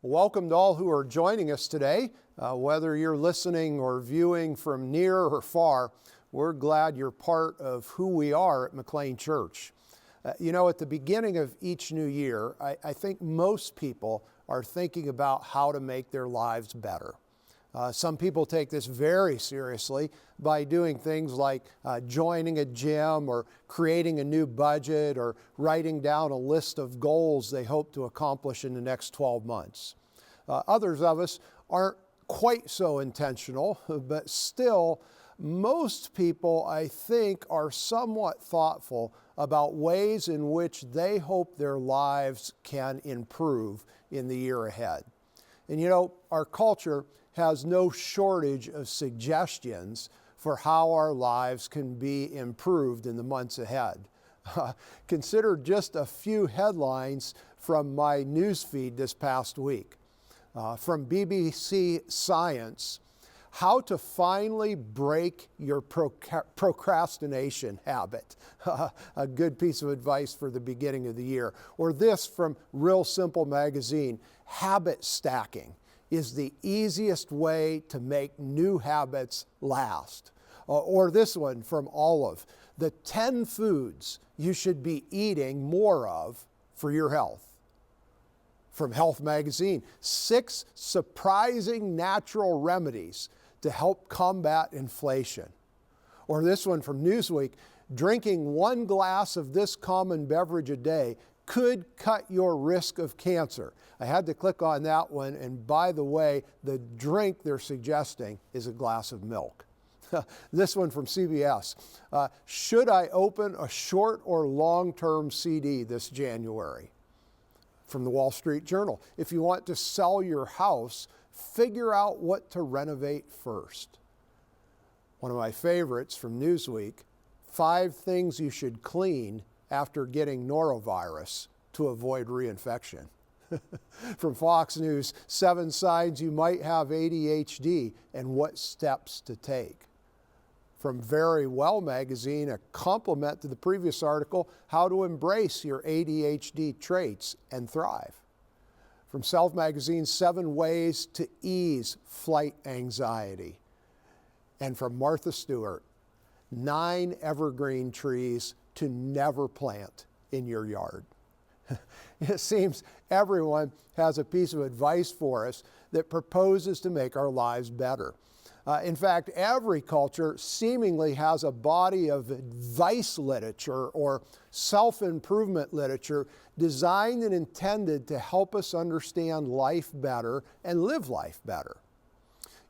Welcome to all who are joining us today. Whether you're listening or viewing from near or far, we're glad you're part of who we are at McLean Church. At the beginning of each new year, I think most people are thinking about how to make their lives better. Some people take this very seriously by doing things like joining a gym or creating a new budget or writing down a list of goals they hope to accomplish in the next 12 months. Others of us aren't quite so intentional, but still, most people, I think, are somewhat thoughtful about ways in which they hope their lives can improve in the year ahead. And our culture has no shortage of suggestions for how our lives can be improved in the months ahead. Consider just a few headlines from my newsfeed this past week. From BBC Science, how to finally break your procrastination habit. A good piece of advice for the beginning of the year. Or this from Real Simple Magazine, habit stacking is the easiest way to make new habits last. Or this one from Olive, the 10 foods you should be eating more of for your health. From Health Magazine, 6 surprising natural remedies to help combat inflation. Or this one from Newsweek, drinking 1 glass of this common beverage a day could cut your risk of cancer. I had to click on that one, and by the way, the drink they're suggesting is a glass of milk. This one from CBS, should I open a short or long-term CD this January? From the Wall Street Journal, if you want to sell your house, figure out what to renovate first. One of my favorites from Newsweek, 5 things you should clean after getting norovirus to avoid reinfection. From Fox News, 7 signs you might have ADHD and what steps to take. From Very Well Magazine, a complement to the previous article, how to embrace your ADHD traits and thrive. From Self Magazine, 7 ways to ease flight anxiety. And from Martha Stewart, 9 evergreen trees to never plant in your yard. It seems everyone has a piece of advice for us that proposes to make our lives better. In fact, every culture seemingly has a body of advice literature or self-improvement literature designed and intended to help us understand life better and live life better.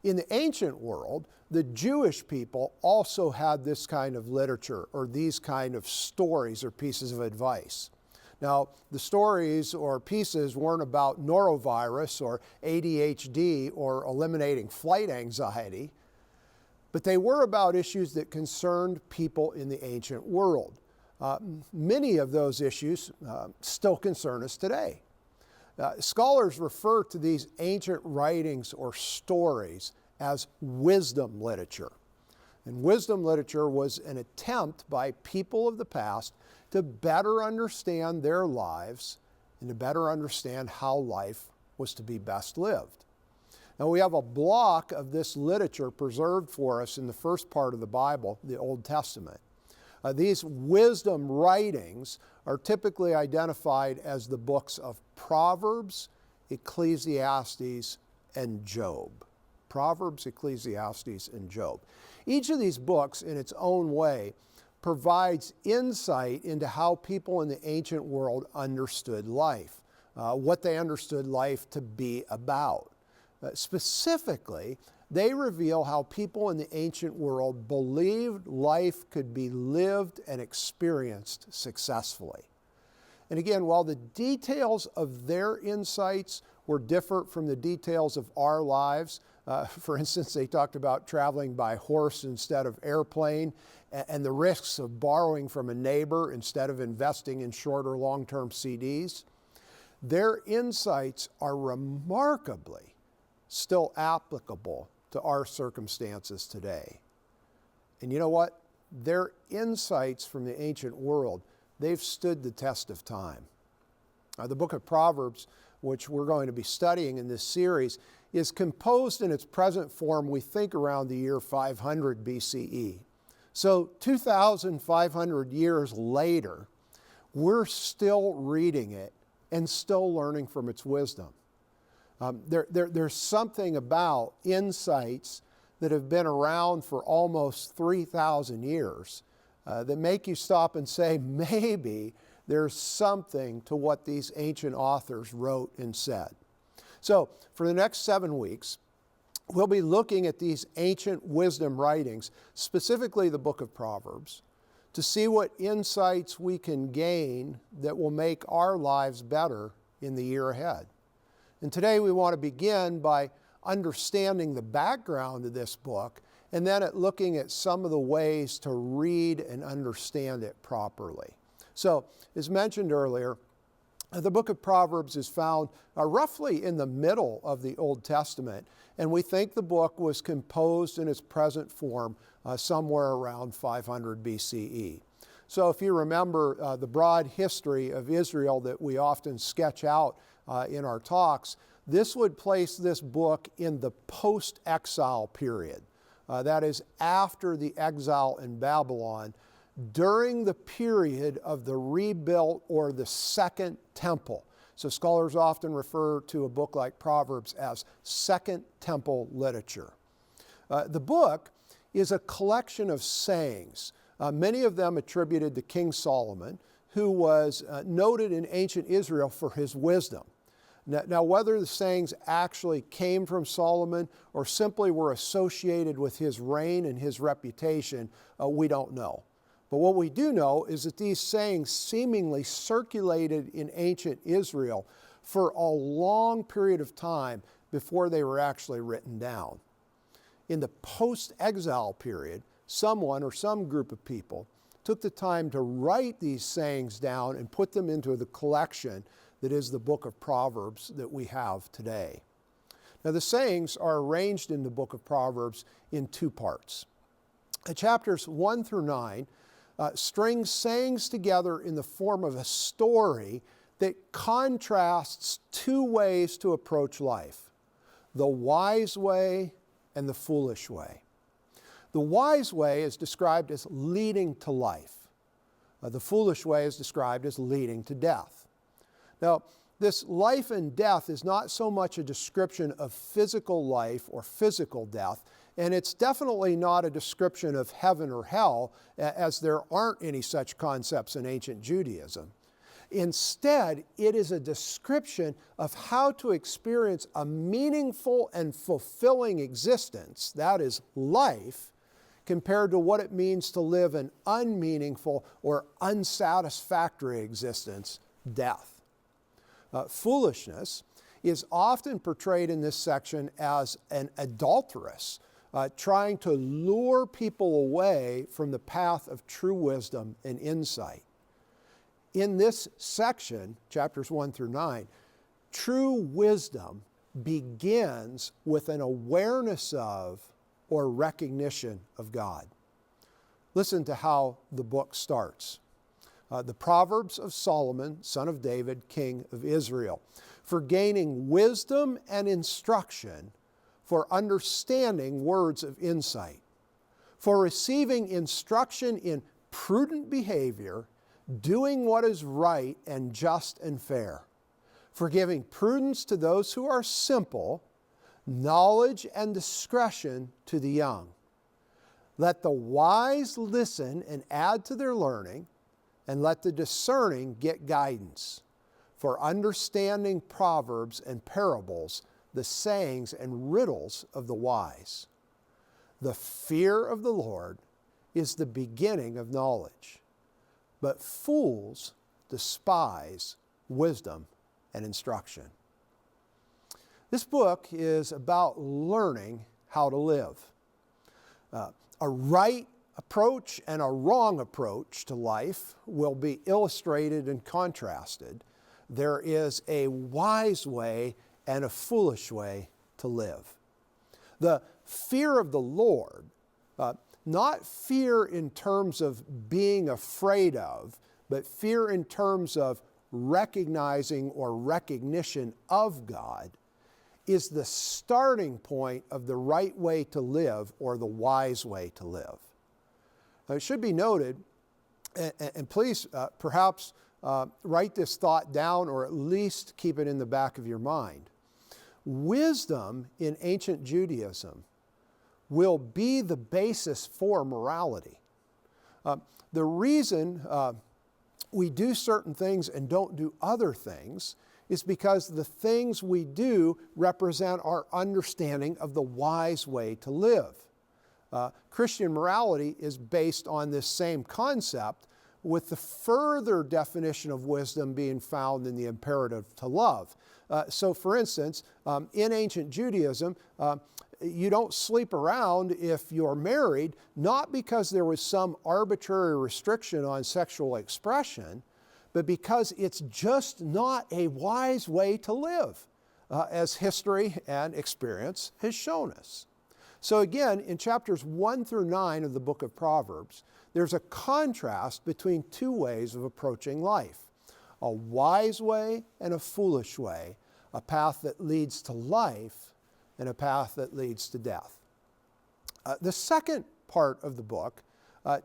In the ancient world, the Jewish people also had this kind of literature or these kind of stories or pieces of advice. Now, the stories or pieces weren't about norovirus or ADHD or eliminating flight anxiety, but they were about issues that concerned people in the ancient world. Many of those issues still concern us today. Scholars refer to these ancient writings or stories as wisdom literature. And wisdom literature was an attempt by people of the past to better understand their lives and to better understand how life was to be best lived. Now we have a block of this literature preserved for us in the first part of the Bible, the Old Testament. These wisdom writings are typically identified as the books of Proverbs, Ecclesiastes, and Job. Proverbs, Ecclesiastes, and Job. Each of these books, in its own way, provides insight into how people in the ancient world understood life, what they understood life to be about. Specifically, they reveal how people in the ancient world believed life could be lived and experienced successfully. And again, while the details of their insights were different from the details of our lives, for instance, they talked about traveling by horse instead of airplane and the risks of borrowing from a neighbor instead of investing in short or long-term CDs. Their insights are remarkably still applicable to our circumstances today. And you know what? Their insights from the ancient world, they've stood the test of time. The book of Proverbs, which we're going to be studying in this series, is composed in its present form, we think, around the year 500 BCE. So 2,500 years later, we're still reading it and still learning from its wisdom. There's something about insights that have been around for almost 3,000 years that make you stop and say, maybe there's something to what these ancient authors wrote and said. So for the next 7 weeks, we'll be looking at these ancient wisdom writings, specifically the book of Proverbs, to see what insights we can gain that will make our lives better in the year ahead. And today we want to begin by understanding the background of this book and then at looking at some of the ways to read and understand it properly. So, as mentioned earlier, the book of Proverbs is found roughly in the middle of the Old Testament, and we think the book was composed in its present form somewhere around 500 BCE. So if you remember the broad history of Israel that we often sketch out in our talks, this would place this book in the post-exile period. That is after the exile in Babylon, during the period of the rebuilt or the Second Temple. So scholars often refer to a book like Proverbs as Second Temple literature. The book is a collection of sayings, many of them attributed to King Solomon, who was noted in ancient Israel for his wisdom. Now, whether the sayings actually came from Solomon or simply were associated with his reign and his reputation, we don't know. But what we do know is that these sayings seemingly circulated in ancient Israel for a long period of time before they were actually written down. In the post-exile period, someone or some group of people took the time to write these sayings down and put them into the collection that is the book of Proverbs that we have today. Now, the sayings are arranged in the book of Proverbs in 2 parts. Chapters 1 through 9 string sayings together in the form of a story that contrasts 2 ways to approach life: the wise way and the foolish way. The wise way is described as leading to life. The foolish way is described as leading to death. Now, this life and death is not so much a description of physical life or physical death, and it's definitely not a description of heaven or hell, as there aren't any such concepts in ancient Judaism. Instead, it is a description of how to experience a meaningful and fulfilling existence, that is, life, compared to what it means to live an unmeaningful or unsatisfactory existence, death. Foolishness is often portrayed in this section as an adulteress, trying to lure people away from the path of true wisdom and insight. In this section, chapters 1 through 9, true wisdom begins with an awareness of or recognition of God. Listen to how the book starts. The Proverbs of Solomon, son of David, king of Israel, for gaining wisdom and instruction, for understanding words of insight, for receiving instruction in prudent behavior, doing what is right and just and fair, for giving prudence to those who are simple, knowledge and discretion to the young. Let the wise listen and add to their learning, and let the discerning get guidance. For understanding proverbs and parables, the sayings and riddles of the wise. The fear of the Lord is the beginning of knowledge, but fools despise wisdom and instruction. This book is about learning how to live. A right approach and a wrong approach to life will be illustrated and contrasted. There is a wise way and a foolish way to live. The fear of the Lord, not fear in terms of being afraid of, but fear in terms of recognizing or recognition of God is the starting point of the right way to live or the wise way to live. Now, it should be noted, and please perhaps write this thought down or at least keep it in the back of your mind. Wisdom in ancient Judaism will be the basis for morality. The reason we do certain things and don't do other things is because the things we do represent our understanding of the wise way to live. Christian morality is based on this same concept, with the further definition of wisdom being found in the imperative to love. So for instance, in ancient Judaism, you don't sleep around if you're married, not because there was some arbitrary restriction on sexual expression, but because it's just not a wise way to live, as history and experience has shown us. So again, in chapters 1 through 9 of the book of Proverbs, there's a contrast between two ways of approaching life: a wise way and a foolish way, a path that leads to life and a path that leads to death. The second part of the book,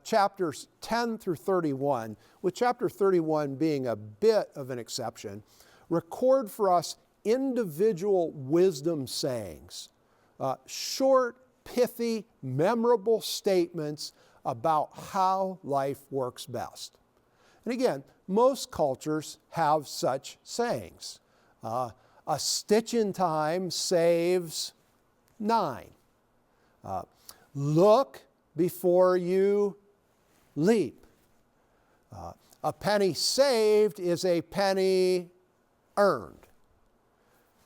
chapters 10 through 31, with chapter 31 being a bit of an exception, record for us individual wisdom sayings, short, pithy, memorable statements about how life works best. And again, most cultures have such sayings. A stitch in time saves 9. Look before you leap. A penny saved is a penny earned.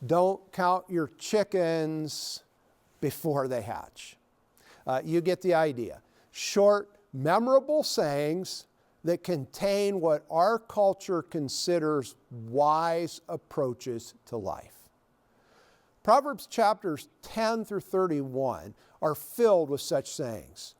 Don't count your chickens before they hatch. You get the idea. Short, memorable sayings that contain what our culture considers wise approaches to life. Proverbs chapters 10 through 31 are filled with such sayings.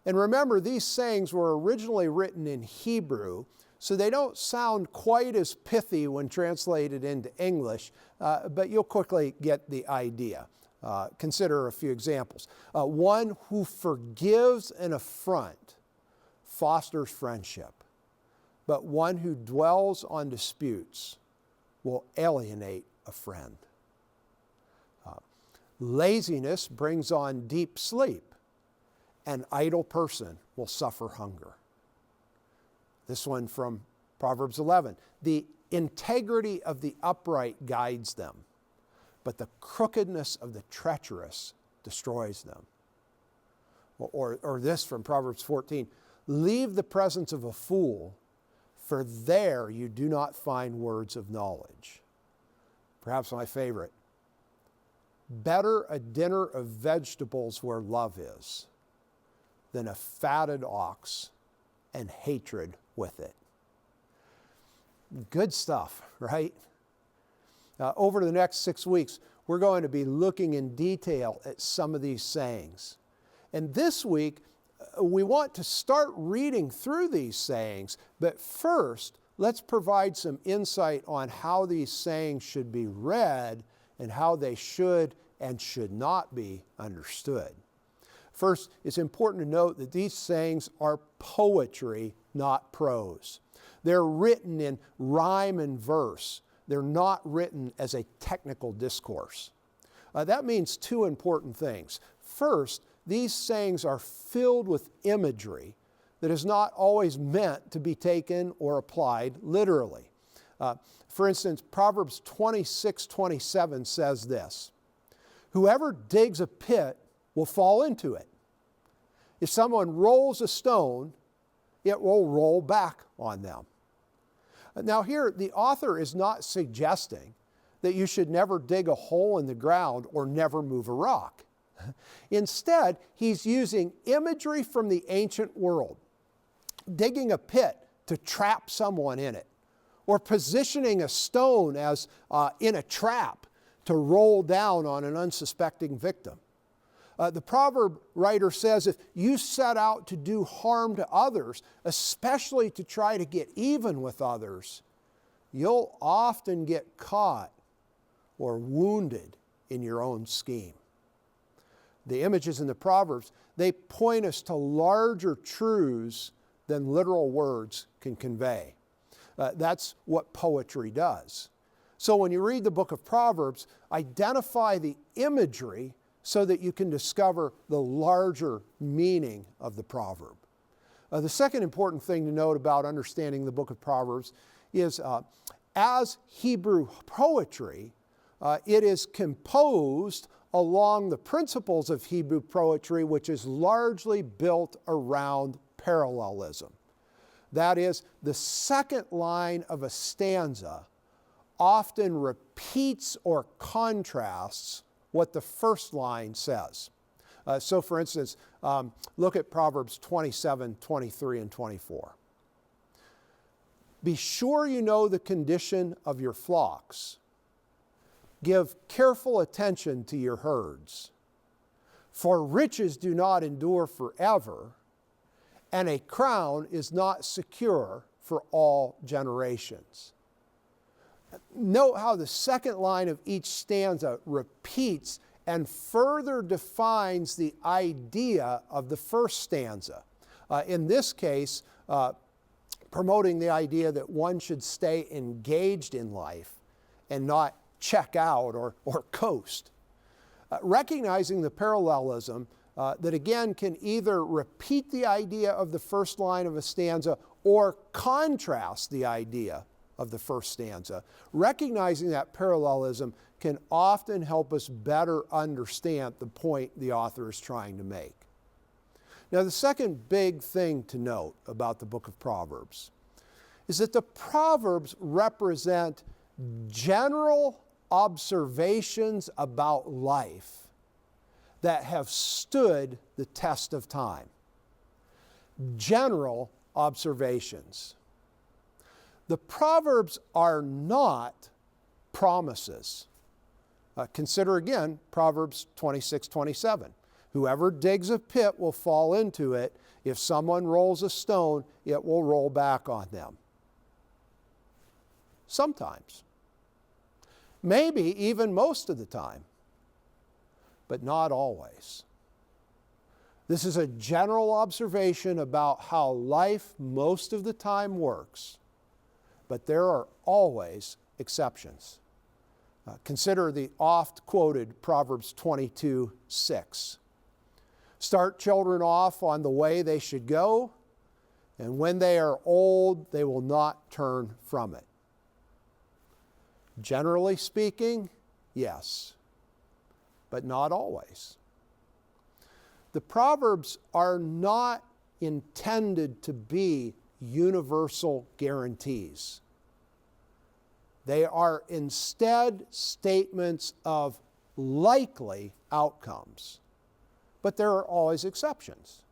And remember, these sayings were originally written in Hebrew, so they don't sound quite as pithy when translated into English, but you'll quickly get the idea. Consider a few examples. One who forgives an affront fosters friendship, but one who dwells on disputes will alienate a friend. Laziness brings on deep sleep. An idle person will suffer hunger. This one from Proverbs 11. The integrity of the upright guides them, but the crookedness of the treacherous destroys them. Or this from Proverbs 14. Leave the presence of a fool, for there you do not find words of knowledge. Perhaps my favorite. Better a dinner of vegetables where love is than a fatted ox and hatred with it. Good stuff, right? Over the next 6 weeks, we're going to be looking in detail at some of these sayings. And this week, we want to start reading through these sayings, but first, let's provide some insight on how these sayings should be read and how they should and should not be understood. First, it's important to note that these sayings are poetry, not prose. They're written in rhyme and verse. They're not written as a technical discourse. That means two important things. First, these sayings are filled with imagery that is not always meant to be taken or applied literally. For instance, Proverbs 26:27 says this: "Whoever digs a pit will fall into it. If someone rolls a stone, it will roll back on them." Now here, the author is not suggesting that you should never dig a hole in the ground or never move a rock. Instead, he's using imagery from the ancient world, digging a pit to trap someone in it, or positioning a stone as in a trap to roll down on an unsuspecting victim. The proverb writer says if you set out to do harm to others, especially to try to get even with others, you'll often get caught or wounded in your own scheme. The images in the Proverbs, they point us to larger truths than literal words can convey. That's what poetry does. So when you read the book of Proverbs, identify the imagery so that you can discover the larger meaning of the proverb. The second important thing to note about understanding the book of Proverbs is as Hebrew poetry, it is composed along the principles of Hebrew poetry, which is largely built around parallelism. That is, the second line of a stanza often repeats or contrasts what the first line says. So for instance, look at Proverbs 27, 23, and 24. Be sure you know the condition of your flocks. Give careful attention to your herds. For riches do not endure forever, and a crown is not secure for all generations. Note how the second line of each stanza repeats and further defines the idea of the first stanza. In this case, promoting the idea that one should stay engaged in life and not check out or coast. Recognizing the parallelism that again can either repeat the idea of the first line of a stanza or contrast the idea of the first stanza. Recognizing that parallelism can often help us better understand the point the author is trying to make. Now, the second big thing to note about the book of Proverbs is that the Proverbs represent general observations about life that have stood the test of time. General observations. The Proverbs are not promises. Consider again Proverbs 26:27. Whoever digs a pit will fall into it. If someone rolls a stone, it will roll back on them. Sometimes. Maybe even most of the time. But not always. This is a general observation about how life most of the time works. But there are always exceptions. Consider the oft-quoted Proverbs 22:6. Start children off on the way they should go, and when they are old, they will not turn from it. Generally speaking, yes, but not always. The Proverbs are not intended to be universal guarantees. They are instead statements of likely outcomes. But there are always exceptions.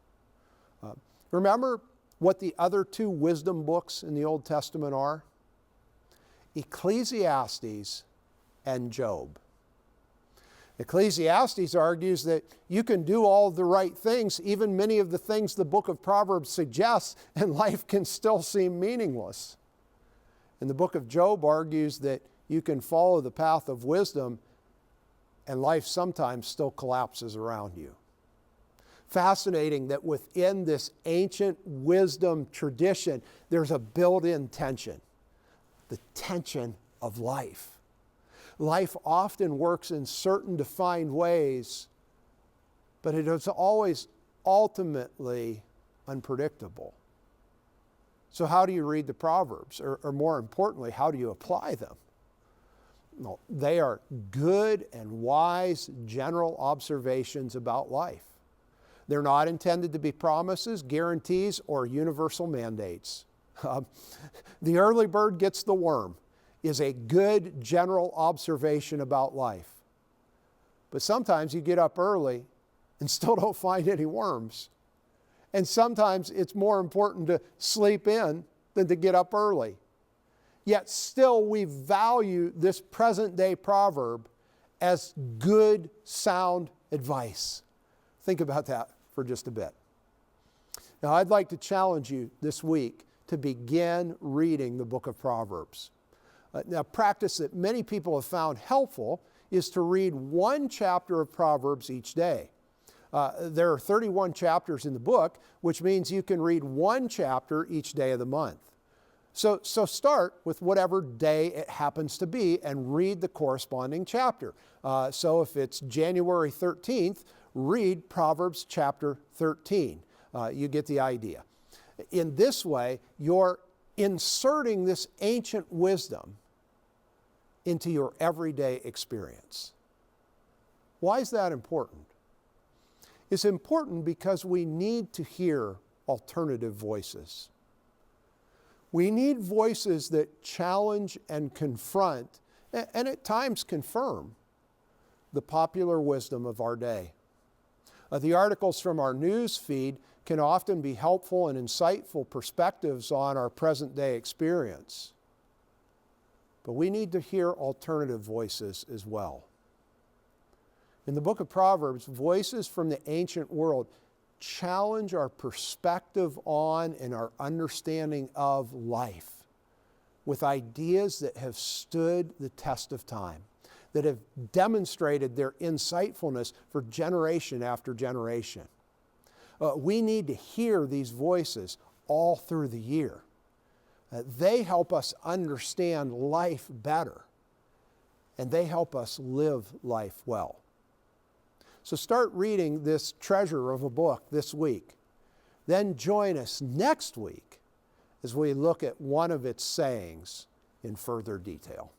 Remember what the other two wisdom books in the Old Testament are? Ecclesiastes and Job. Ecclesiastes argues that you can do all the right things, even many of the things the book of Proverbs suggests, and life can still seem meaningless. And the book of Job argues that you can follow the path of wisdom and life sometimes still collapses around you. Fascinating that within this ancient wisdom tradition, there's a built-in tension. The tension of life. Life often works in certain defined ways, but it is always ultimately unpredictable. So how do you read the Proverbs? Or more importantly, how do you apply them? No, they are good and wise general observations about life. They're not intended to be promises, guarantees, or universal mandates. The early bird gets the worm is a good general observation about life. But sometimes you get up early and still don't find any worms. And sometimes it's more important to sleep in than to get up early. Yet still we value this present day proverb as good, sound advice. Think about that for just a bit. Now I'd like to challenge you this week to begin reading the book of Proverbs. Now, a practice that many people have found helpful is to read one chapter of Proverbs each day. There are 31 chapters in the book, which means you can read one chapter each day of the month. So start with whatever day it happens to be and read the corresponding chapter. So if it's January 13th, read Proverbs chapter 13. You get the idea. In this way, you're inserting this ancient wisdom into your everyday experience. Why is that important? It's important because we need to hear alternative voices. We need voices that challenge and confront, and at times confirm, the popular wisdom of our day. The articles from our news feed can often be helpful and insightful perspectives on our present day experience. But we need to hear alternative voices as well. In the book of Proverbs, voices from the ancient world challenge our perspective on and our understanding of life with ideas that have stood the test of time, that have demonstrated their insightfulness for generation after generation. We need to hear these voices all through the year. They help us understand life better, and they help us live life well. So start reading this treasure of a book this week. Then join us next week as we look at one of its sayings in further detail.